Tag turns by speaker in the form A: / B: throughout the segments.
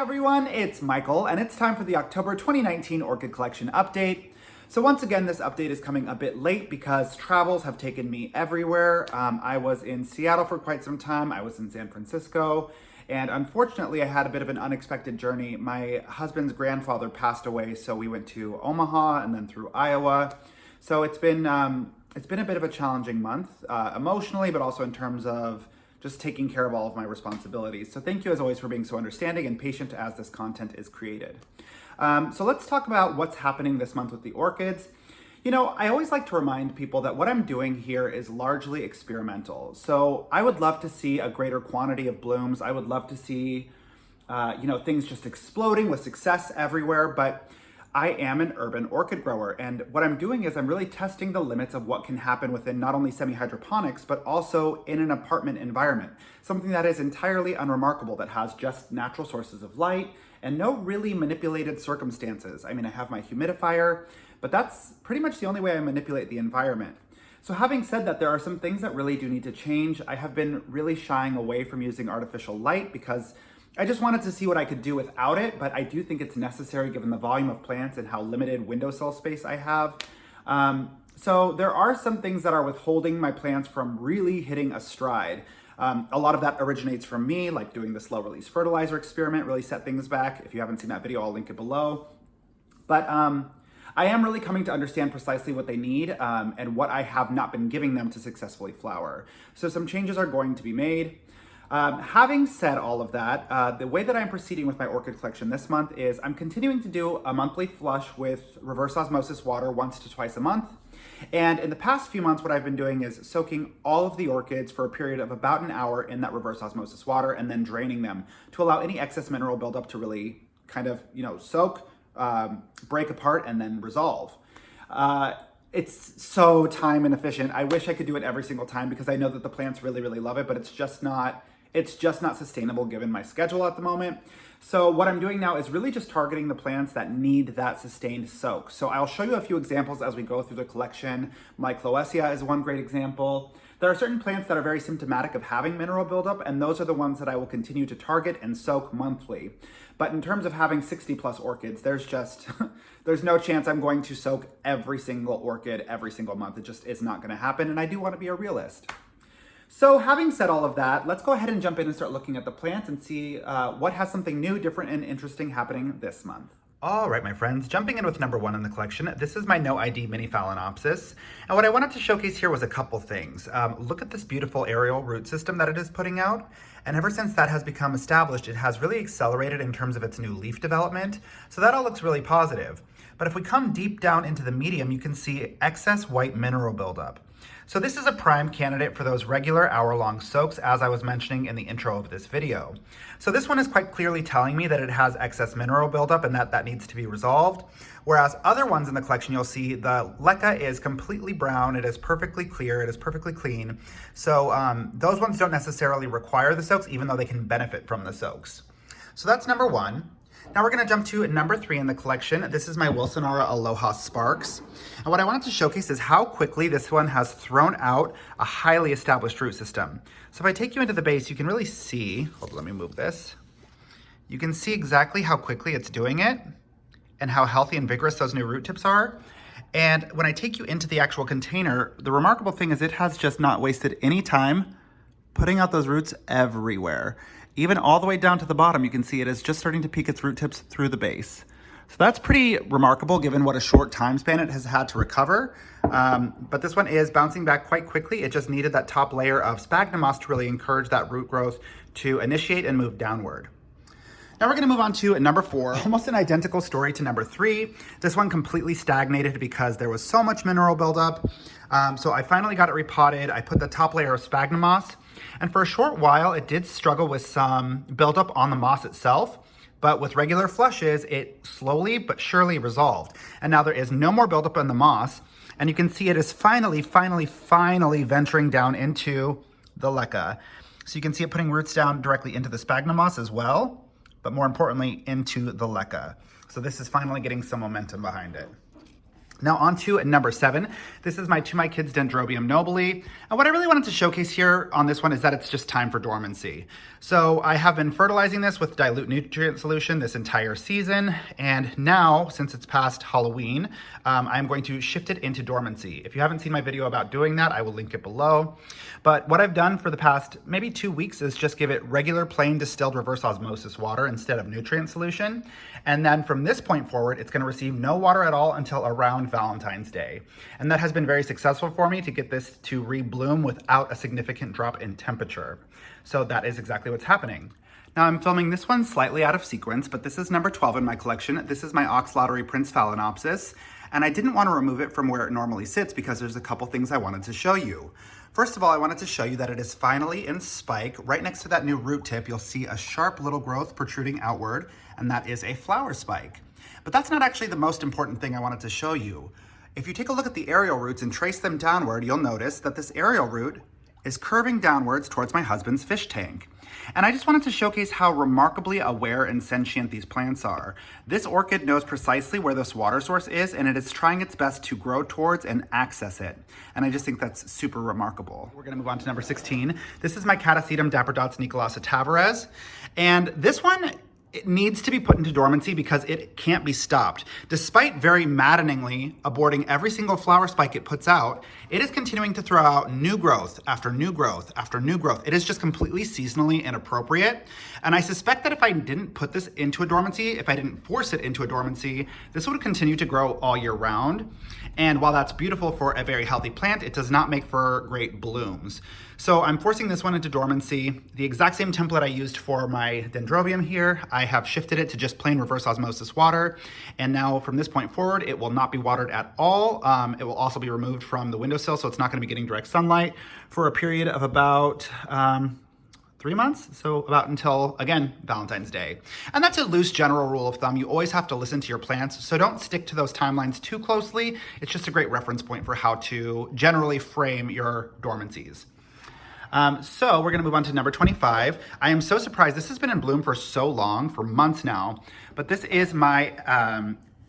A: everyone, it's Michael, and it's time for the October 2019 Orchid Collection update. So once again, this update is coming a bit late because travels have taken me everywhere. I was in Seattle for quite some time, I was in San Francisco, and unfortunately I had a bit of an unexpected journey. My husband's grandfather passed away, so we went to Omaha and then through Iowa. So it's been a bit of a challenging month, emotionally, but also in terms of just taking care of all of my responsibilities. So thank you as always for being so understanding and patient as this content is created. So let's talk about what's happening this month with the orchids. You know, I always like to remind people that what I'm doing here is largely experimental. So I would love to see a greater quantity of blooms. I would love to see, things just exploding with success everywhere, but I am an urban orchid grower, and what I'm doing is I'm really testing the limits of what can happen within not only semi-hydroponics, but also in an apartment environment. Something that is entirely unremarkable, that has just natural sources of light and no really manipulated circumstances. I mean, I have my humidifier, but that's pretty much the only way I manipulate the environment. So having said that, there are some things that really do need to change. I have been really shying away from using artificial light because I just wanted to see what I could do without it, but I do think it's necessary given the volume of plants and how limited windowsill space I have. So there are some things that are withholding my plants from really hitting a stride. A lot of that originates from me, like doing the slow release fertilizer experiment, really set things back. If you haven't seen that video, I'll link it below. But I am really coming to understand precisely what they need and what I have not been giving them to successfully flower. So some changes are going to be made. Having said all of that, the way that I'm proceeding with my orchid collection this month is I'm continuing to do a monthly flush with reverse osmosis water once to twice a month. And in the past few months, what I've been doing is soaking all of the orchids for a period of about an hour in that reverse osmosis water and then draining them to allow any excess mineral buildup to really kind of, soak, break apart, and then resolve. It's so time inefficient. I wish I could do it every single time because I know that the plants really, really love it, but it's just not sustainable given my schedule at the moment. So what I'm doing now is really just targeting the plants that need that sustained soak. So I'll show you a few examples as we go through the collection. My Cloecia is one great example. There are certain plants that are very symptomatic of having mineral buildup, and those are the ones that I will continue to target and soak monthly. But in terms of having 60 plus orchids, there's no chance I'm going to soak every single orchid every single month. It just is not gonna happen, and I do wanna be a realist. So having said all of that, let's go ahead and jump in and start looking at the plants and see what has something new, different, and interesting happening this month. All right, my friends, jumping in with number one in the collection, this is my no ID mini Phalaenopsis. And what I wanted to showcase here was a couple things. Look at this beautiful aerial root system that it is putting out. And ever since that has become established, it has really accelerated in terms of its new leaf development. So that all looks really positive. But if we come deep down into the medium, you can see excess white mineral buildup. So this is a prime candidate for those regular hour-long soaks, as I was mentioning in the intro of this video. So this one is quite clearly telling me that it has excess mineral buildup and that needs to be resolved. Whereas other ones in the collection, you'll see the leca is completely brown, it is perfectly clear, it is perfectly clean. So those ones don't necessarily require the soaks, even though they can benefit from the soaks. So that's number one. Now we're gonna jump to number three in the collection. This is my Wilsonara Aloha Sparks. And what I wanted to showcase is how quickly this one has thrown out a highly established root system. So if I take you into the base, you can really see, hold on, let me move this. You can see exactly how quickly it's doing it and how healthy and vigorous those new root tips are. And when I take you into the actual container, the remarkable thing is it has just not wasted any time putting out those roots everywhere. Even all the way down to the bottom, you can see it is just starting to peek its root tips through the base. So that's pretty remarkable given what a short time span it has had to recover. But this one is bouncing back quite quickly. It just needed that top layer of sphagnum moss to really encourage that root growth to initiate and move downward. Now we're gonna move on to number four, almost an identical story to number three. This one completely stagnated because there was so much mineral buildup. So I finally got it repotted. I put the top layer of sphagnum moss, and for a short while, it did struggle with some buildup on the moss itself, but with regular flushes, it slowly but surely resolved. And now there is no more buildup on the moss, and you can see it is finally venturing down into the leca. So you can see it putting roots down directly into the sphagnum moss as well, but more importantly, into the leca. So this is finally getting some momentum behind it. Now on to number 7. This is my To My Kids Dendrobium Nobile. And what I really wanted to showcase here on this one is that it's just time for dormancy. So I have been fertilizing this with dilute nutrient solution this entire season. And now, since it's past Halloween, I'm going to shift it into dormancy. If you haven't seen my video about doing that, I will link it below. But what I've done for the past maybe 2 weeks is just give it regular plain distilled reverse osmosis water instead of nutrient solution. And then from this point forward, it's going to receive no water at all until around Valentine's Day. And that has been very successful for me to get this to rebloom without a significant drop in temperature. So that is exactly what's happening. Now I'm filming this one slightly out of sequence, but this is number 12 in my collection. This is my Oxlottery Prince Phalaenopsis, and I didn't want to remove it from where it normally sits because there's a couple things I wanted to show you. First of all, I wanted to show you that it is finally in spike. Right next to that new root tip, you'll see a sharp little growth protruding outward, and that is a flower spike. But that's not actually the most important thing I wanted to show you. If you take a look at the aerial roots and trace them downward, you'll notice that this aerial root is curving downwards towards my husband's fish tank. And I just wanted to showcase how remarkably aware and sentient these plants are. This orchid knows precisely where this water source is, and it is trying its best to grow towards and access it. And I just think that's super remarkable. We're gonna move on to number 16. This is my Catasetum Dapper Nicolasa Tavares. And this one, it needs to be put into dormancy because it can't be stopped. Despite very maddeningly aborting every single flower spike it puts out, it is continuing to throw out new growth after new growth after new growth. It is just completely seasonally inappropriate. And I suspect that if I didn't put this into a dormancy, if I didn't force it into a dormancy, this would continue to grow all year round. And while that's beautiful for a very healthy plant, it does not make for great blooms. So I'm forcing this one into dormancy. The exact same template I used for my Dendrobium here, I have shifted it to just plain reverse osmosis water. And now from this point forward, it will not be watered at all. It will also be removed from the windowsill, so it's not gonna be getting direct sunlight for a period of about 3 months, so about until, again, Valentine's Day. And that's a loose general rule of thumb. You always have to listen to your plants, so don't stick to those timelines too closely. It's just a great reference point for how to generally frame your dormancies. So we're gonna move on to number 25. I am so surprised. This has been in bloom for so long, for months now, but this is my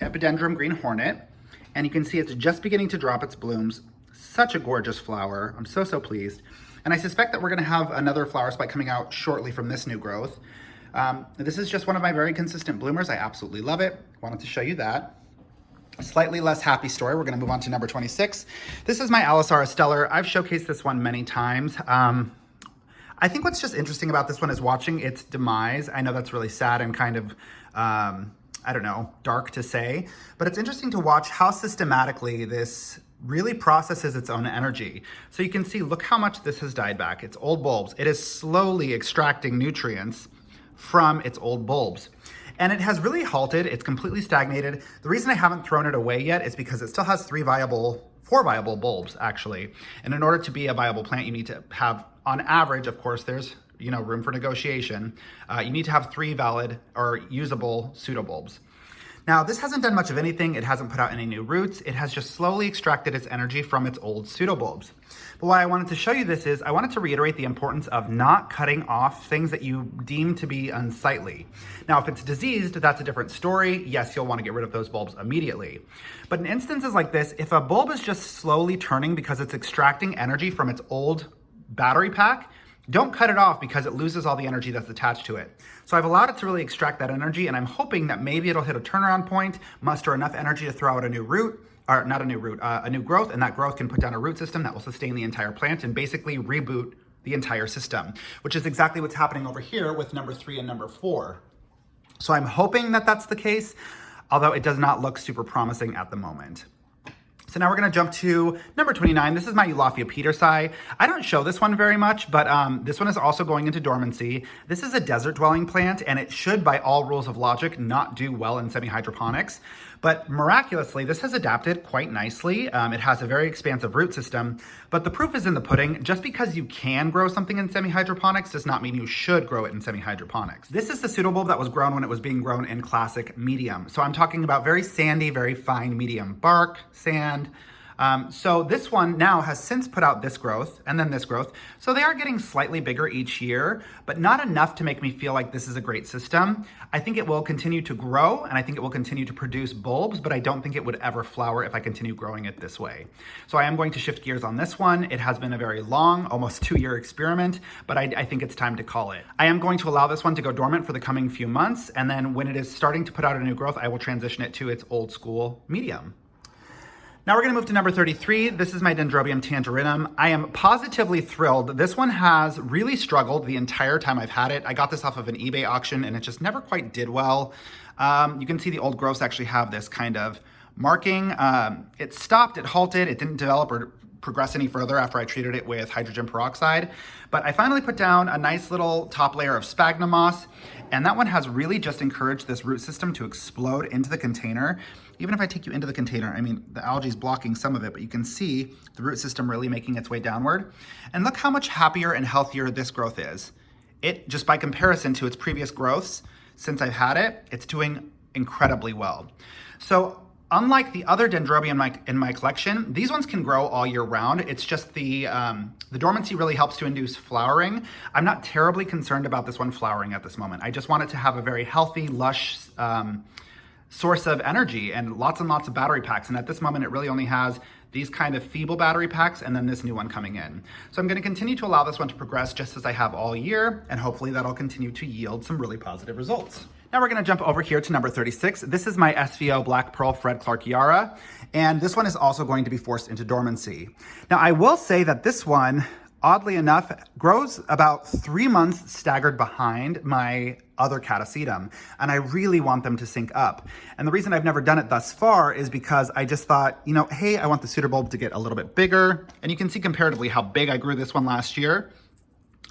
A: Epidendrum Green Hornet, and you can see it's just beginning to drop its blooms. Such a gorgeous flower. I'm so pleased. And I suspect that we're gonna have another flower spike coming out shortly from this new growth. This is just one of my very consistent bloomers. I absolutely love it. Wanted to show you that. A slightly less happy story. We're gonna move on to number 26. This is my Aloha Stellar. I've showcased this one many times. I think what's just interesting about this one is watching its demise. I know that's really sad and kind of, I don't know, dark to say, but it's interesting to watch how systematically this really processes its own energy. So you can see, look how much this has died back. It's old bulbs. It is slowly extracting nutrients from its old bulbs. And it has really halted. It's completely stagnated. The reason I haven't thrown it away yet is because it still has 4 viable bulbs, actually. And in order to be a viable plant, you need to have, on average, of course, there's room for negotiation. You need to have 3 valid or usable pseudobulbs. Now, this hasn't done much of anything. It hasn't put out any new roots. It has just slowly extracted its energy from its old pseudobulbs. But why I wanted to show you this is I wanted to reiterate the importance of not cutting off things that you deem to be unsightly. Now, if it's diseased, that's a different story. Yes, you'll want to get rid of those bulbs immediately. But in instances like this, if a bulb is just slowly turning because it's extracting energy from its old battery pack, don't cut it off because it loses all the energy that's attached to it. So I've allowed it to really extract that energy, and I'm hoping that maybe it'll hit a turnaround point, muster enough energy to throw out a new root, or not a new root, a new growth, and that growth can put down a root system that will sustain the entire plant and basically reboot the entire system, which is exactly what's happening over here with number 3 and number 4. So I'm hoping that that's the case, although it does not look super promising at the moment. So now we're gonna jump to number 29. This is my Paphiopedilum. I don't show this one very much, but this one is also going into dormancy. This is a desert dwelling plant, and it should, by all rules of logic, not do well in semi-hydroponics. But miraculously, this has adapted quite nicely. It has a very expansive root system, but the proof is in the pudding. Just because you can grow something in semi-hydroponics does not mean you should grow it in semi-hydroponics. This is the pseudobulb that was grown when it was being grown in classic medium. So I'm talking about very sandy, very fine medium bark, sand, So this one now has since put out this growth and then this growth. So they are getting slightly bigger each year, but not enough to make me feel like this is a great system. I think it will continue to grow and I think it will continue to produce bulbs, but I don't think it would ever flower if I continue growing it this way. So I am going to shift gears on this one. It has been a very long, almost 2-year experiment, but I think it's time to call it. I am going to allow this one to go dormant for the coming few months, and then when it is starting to put out a new growth, I will transition it to its old school medium. Now we're gonna move to number 33. This is my Dendrobium tangerinum. I am positively thrilled. This one has really struggled the entire time I've had it. I got this off of an eBay auction and it just never quite did well. You can see the old growths actually have this kind of marking. It stopped, it halted, it didn't develop or progress any further after I treated it with hydrogen peroxide. But I finally put down a nice little top layer of sphagnum moss, and that one has really just encouraged this root system to explode into the container. Even if I take you into the container, I mean, the algae is blocking some of it, but you can see the root system really making its way downward. And look how much happier and healthier this growth is. It, just by comparison to its previous growths, since I've had it, it's doing incredibly well. So unlike the other Dendrobium in my collection, these ones can grow all year round. It's just the dormancy really helps to induce flowering. I'm not terribly concerned about this one flowering at this moment. I just want it to have a very healthy, lush source of energy and lots of battery packs. And at this moment, it really only has these kind of feeble battery packs and then this new one coming in. So I'm gonna continue to allow this one to progress just as I have all year, and hopefully that'll continue to yield some really positive results. Now we're gonna jump over here to number 36. This is my SVO Black Pearl Fred Clark Yara, and this one is also going to be forced into dormancy. Now I will say that this one, oddly enough, grows about 3 months staggered behind my other Catasetum, and I really want them to sync up. And the reason I've never done it thus far is because I just thought, you know, hey, I want the pseudobulb to get a little bit bigger. And you can see comparatively how big I grew this one last year.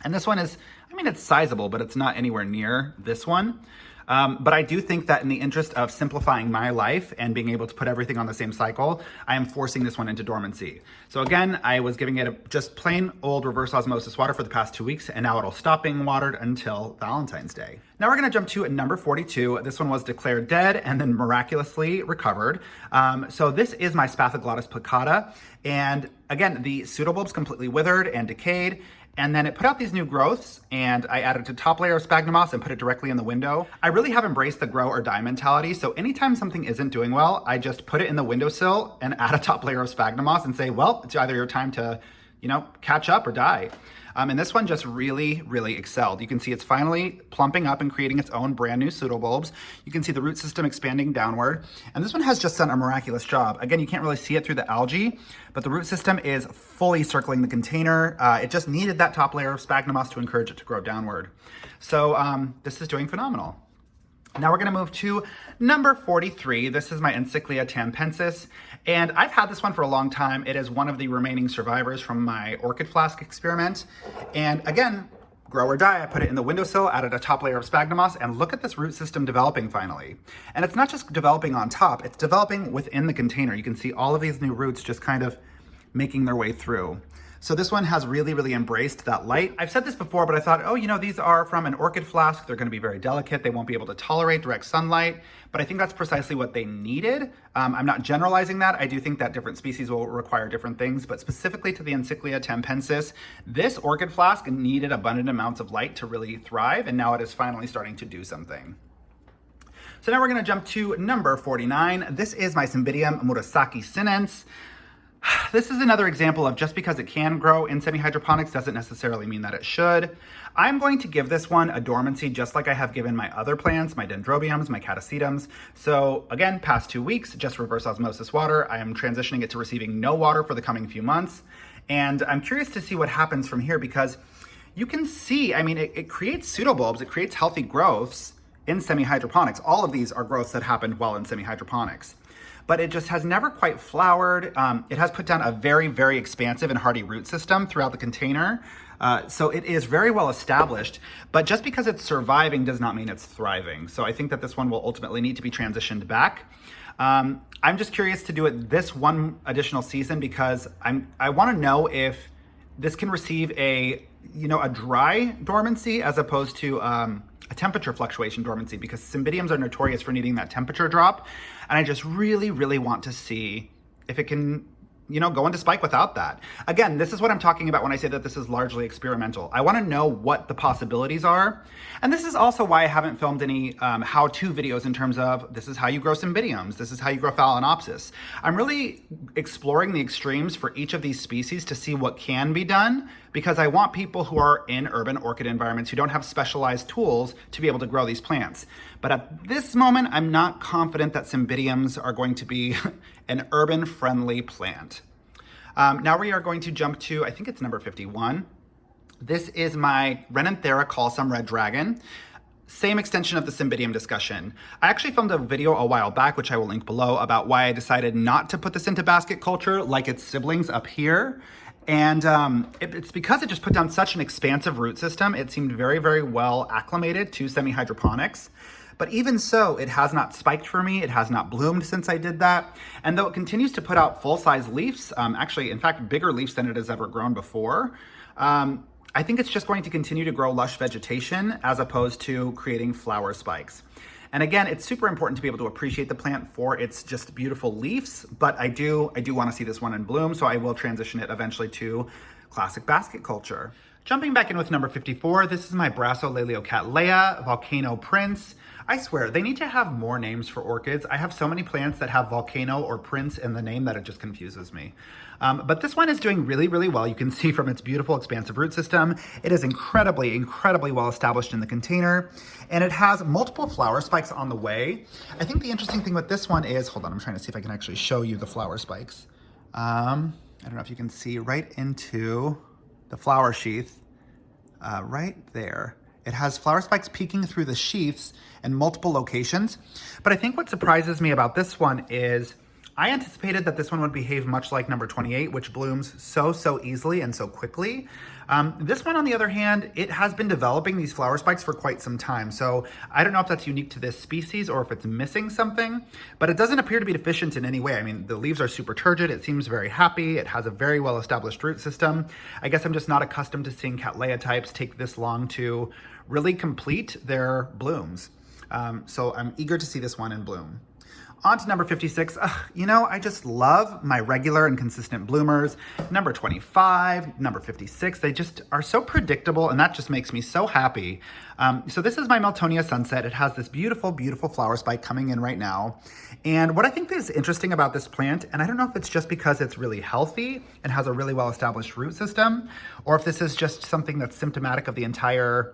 A: And this one is, I mean, it's sizable, but it's not anywhere near this one. But I do think that in the interest of simplifying my life and being able to put everything on the same cycle, I am forcing this one into dormancy. So again, I was giving it a just plain old reverse osmosis water for the past 2 weeks, and now it'll stop being watered until Valentine's Day. Now we're gonna jump to number 42. This one was declared dead and then miraculously recovered. So this is my Spathoglottis plicata. And again, the pseudobulb's completely withered and decayed. And then it put out these new growths, and I added a top layer of sphagnum moss and put it directly in the window. I really have embraced the grow or die mentality. So anytime something isn't doing well, I just put it in the windowsill and add a top layer of sphagnum moss and say, well, it's either your time to, you know, catch up or die. And this one just really excelled. You can see it's finally plumping up and creating its own brand new pseudobulbs. You can see the root system expanding downward. And this one has just done a miraculous job. Again, you can't really see it through the algae, but the root system is fully circling the container. It just needed that top layer of sphagnum moss to encourage it to grow downward. So this is doing phenomenal. Now we're gonna move to number 43. This is my Encyclia tampensis, and I've had this one for a long time. It is one of the remaining survivors from my orchid flask experiment. And again, grow or die, I put it in the windowsill, added a top layer of sphagnum moss, and look at this root system developing finally. And it's not just developing on top, it's developing within the container. You can see all of these new roots just kind of making their way through. So this one has really embraced that light. I've said this before, but I thought, oh, you know, these are from an orchid flask. They're gonna be very delicate. They won't be able to tolerate direct sunlight, but I think that's precisely what they needed. I'm not generalizing that. I do think that different species will require different things, but specifically to the Encyclia tampensis, this orchid flask needed abundant amounts of light to really thrive, and now it is finally starting to do something. So now we're gonna jump to number 49. This is my Cymbidium Murasaki sinense. This is another example of just because it can grow in semi-hydroponics doesn't necessarily mean that it should. I'm going to give this one a dormancy just like I have given my other plants, my Dendrobiums, my Catasetums. So again, past 2 weeks, just reverse osmosis water. I am transitioning it to receiving no water for the coming few months. And I'm curious to see what happens from here because you can see, I mean, it creates pseudobulbs, it creates healthy growths in semi-hydroponics. All of these are growths that happened while in semi-hydroponics. But it just has never quite flowered. It has put down a very expansive and hardy root system throughout the container. So it is very well established, but just because it's surviving does not mean it's thriving. So I think that this one will ultimately need to be transitioned back. I'm just curious to do it this one additional season because I wanna know if this can receive a dry dormancy as opposed to a temperature fluctuation dormancy because Cymbidiums are notorious for needing that temperature drop. And I just really want to see if it can go into spike without that. Again, this is what I'm talking about when I say that this is largely experimental. I want to know what the possibilities are. And this is also why I haven't filmed any how-to videos in terms of this is how you grow Cymbidiums, this is how you grow Phalaenopsis. I'm really exploring the extremes for each of these species to see what can be done, because I want people who are in urban orchid environments who don't have specialized tools to be able to grow these plants. But at this moment, I'm not confident that Cymbidiums are going to be an urban-friendly plant. Now we are going to jump to, I think it's number 51. This is my Renanthera Calsum Red Dragon. Same extension of the Cymbidium discussion. I actually filmed a video a while back, which I will link below, about why I decided not to put this into basket culture like its siblings up here. And it's because it just put down such an expansive root system. It seemed very, very well acclimated to semi-hydroponics. But even so, it has not spiked for me. It has not bloomed since I did that. And though it continues to put out full-size leaves, actually, in fact, bigger leaves than it has ever grown before, I think it's just going to continue to grow lush vegetation as opposed to creating flower spikes. And again, it's super important to be able to appreciate the plant for its just beautiful leaves, but I do want to see this one in bloom, so I will transition it eventually to classic basket culture. Jumping back in with number 54, this is my Brassolaelio Cattleya, Volcano Prince. I swear, they need to have more names for orchids. I have so many plants that have volcano or prince in the name that it just confuses me. But this one is doing really, really well. You can see from its beautiful expansive root system. It is incredibly, incredibly well established in the container. And it has multiple flower spikes on the way. I think the interesting thing with this one is, hold on, I'm trying to see if I can actually show you the flower spikes. I don't know if you can see right into the flower sheath, right there. It has flower spikes peeking through the sheaths in multiple locations. But I think what surprises me about this one is I anticipated that this one would behave much like number 28, which blooms so easily and so quickly. This one, on the other hand, it has been developing these flower spikes for quite some time. So I don't know if that's unique to this species or if it's missing something, but it doesn't appear to be deficient in any way. I mean, the leaves are super turgid. It seems very happy. It has a very well-established root system. I guess I'm just not accustomed to seeing Cattleya types take this long to really complete their blooms. So I'm eager to see this one in bloom. On to number 56. I just love my regular and consistent bloomers. Number 25, number 56, they just are so predictable, and that just makes me so happy. So this is my Miltonia Sunset. It has this beautiful, beautiful flower spike coming in right now. And what I think is interesting about this plant, and I don't know if it's just because it's really healthy and has a really well-established root system, or if this is just something that's symptomatic of the entire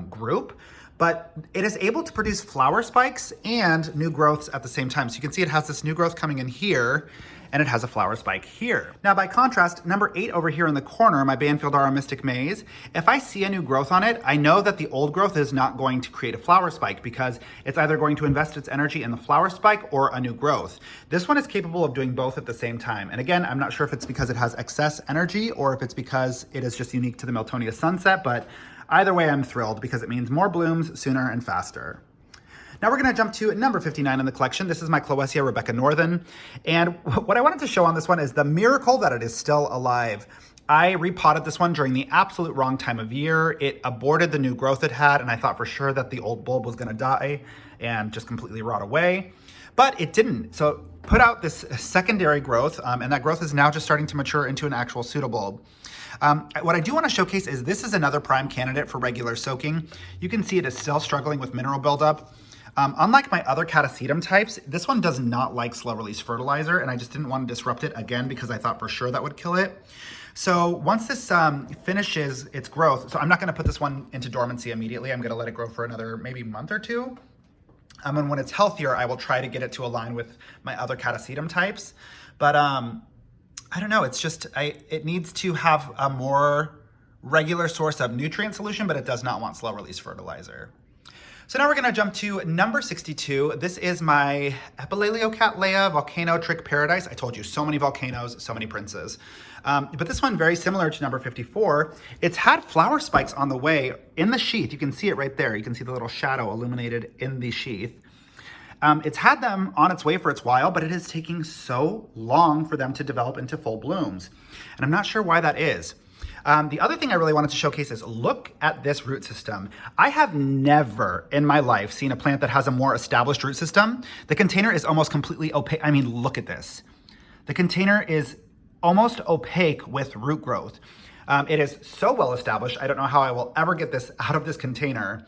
A: group, but it is able to produce flower spikes and new growths at the same time. So you can see it has this new growth coming in here, and it has a flower spike here. Now, by contrast, number 8 over here in the corner, my Banfieldara Mystic Maze, if I see a new growth on it, I know that the old growth is not going to create a flower spike because it's either going to invest its energy in the flower spike or a new growth. This one is capable of doing both at the same time. And again, I'm not sure if it's because it has excess energy or if it's because it is just unique to the Miltonia Sunset, but either way, I'm thrilled because it means more blooms sooner and faster. Now we're gonna jump to number 59 in the collection. This is my Cloesia Rebecca Northern. And what I wanted to show on this one is the miracle that it is still alive. I repotted this one during the absolute wrong time of year. It aborted the new growth it had, and I thought for sure that the old bulb was gonna die and just completely rot away, but it didn't. So it put out this secondary growth, and that growth is now just starting to mature into an actual pseudobulb. What I do want to showcase is this is another prime candidate for regular soaking. You can see it is still struggling with mineral buildup. Unlike my other Catasetum types, this one does not like slow release fertilizer, and I just didn't want to disrupt it again because I thought for sure that would kill it. So once this finishes its growth, so I'm not going to put this one into dormancy immediately. I'm going to let it grow for another maybe month or two. And when it's healthier, I will try to get it to align with my other Catasetum types. But I don't know, it's just, it needs to have a more regular source of nutrient solution, but it does not want slow release fertilizer. So now we're gonna jump to number 62. This is my Epilelio Cattleya Volcano Trick Paradise. I told you, so many volcanoes, so many princes. But this one, very similar to number 54, it's had flower spikes on the way in the sheath. You can see it right there. You can see the little shadow illuminated in the sheath. It's had them on its way for its while, but it is taking so long for them to develop into full blooms. And I'm not sure why that is. The other thing I really wanted to showcase is look at this root system. I have never in my life seen a plant that has a more established root system. The container is almost completely opaque. I mean, look at this. The container is almost opaque with root growth. It is so well established. I don't know how I will ever get this out of this container.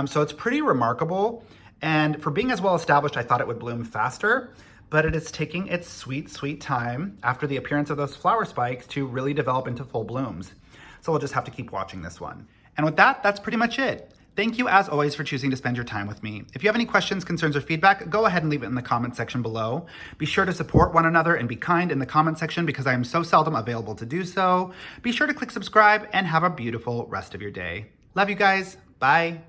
A: So it's pretty remarkable. And for being as well established, I thought it would bloom faster, but it is taking its sweet, sweet time after the appearance of those flower spikes to really develop into full blooms. So we'll just have to keep watching this one. And with that, that's pretty much it. Thank you as always for choosing to spend your time with me. If you have any questions, concerns, or feedback, go ahead and leave it in the comment section below. Be sure to support one another and be kind in the comment section because I am so seldom available to do so. Be sure to click subscribe and have a beautiful rest of your day. Love you guys. Bye.